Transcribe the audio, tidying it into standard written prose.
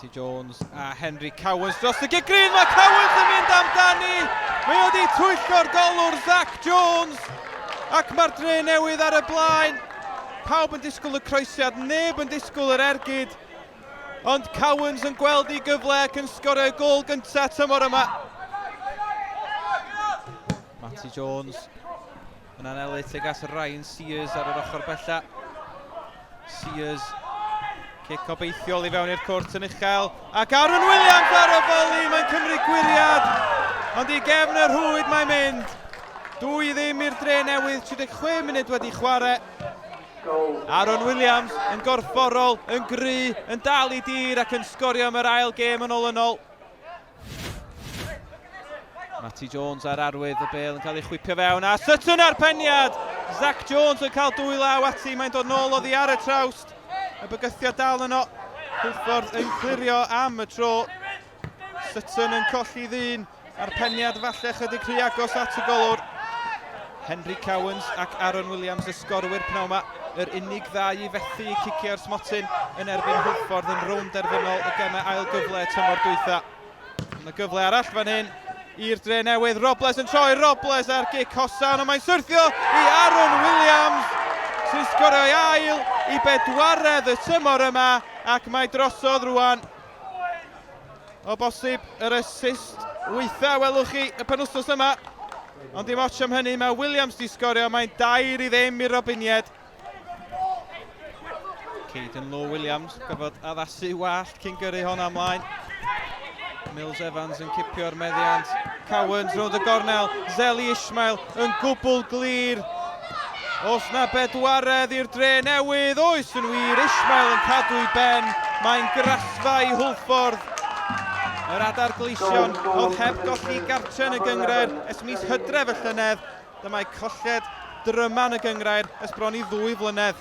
Matty Jones a Henry Cowans dros y gigrin. Mae Cowans yn mynd amdani. Mae wedi twyllo'r golwr Zach Jones. Ac mae'r Drenewydd ar y blaen. Pawb yn disgwyl y croesiad, neb yn disgwyl yr ergyd. Ond Cowans yn gweld ei gyfle ac yn sgorio y gol gyntaf tymor yma. Matty Jones yn anelu tuag at Ryan Sears ar yr ochr bella. Sears, cic obeithiol i fewn i'r cwrt yn uchel. Ac Aaron Williams ar y foli, mae'n cymryd gwiriad. Ond i gefn y rhwyd mae'n mynd. 2-0 i'r Drenewydd, 36 munud wedi chwarae. Aaron Williams yn gorfforol, yn gry, yn dal i dir ac yn sgorio am yr ail gêm yn ôl yn ôl. Matty Jones ar arwydd, y bêl yn cael ei chwipio fewn, a Sutton ar peniad! Zach Jones yn cael 2 law ati, mae'n dod nôl oddi ar y trawst. Y bygythiad dal yno, Hwlffordd yn clirio am y tro. Sutton yn colli ddyn, a'r peniad falle chydig rhy agos at y golwr. Henry Cowans ac Aaron Williams y sgorwyr pnawn yma. Yr unig ddau i fethu i cicio'r smotyn yn erbyn Hwlffordd yn rownd derfynol y gemau ail gyfle tymor dwytha. Yn y gyfle arall fan hyn i'r Drenewydd. Robles yn troi, Robles ar gic hosan, ond mae'n syrthio i Aaron Williams sy'n sgorio i ail i bedwaredd y tymor yma ac mae drosodd rwan. O bosib yr assist wytha welwch chi y penwthnos yma. Ond dim ots am hynny, mae Williams di sgorio, mae'n 2-0 i'r Robinied. Caden Low Williams, gyfod addasu wallt cyn gyrru honna ymlaen. Mills Evans yn cipio'r meddiant. Cowans rownd y gornel, Zeli Ishmael yn gwbl glir. Os na bedwaredd i'r Drenewydd, oes yn wir, Ishmael yn cadw i ben. Mae'n grasfa i Hwlffordd. Yr adar gleision oedd heb golli gartre'n y gynghrair ers mis Hydref y llynedd. Dyma'i colled dryman y gynghrair ers bron i 2 flynedd.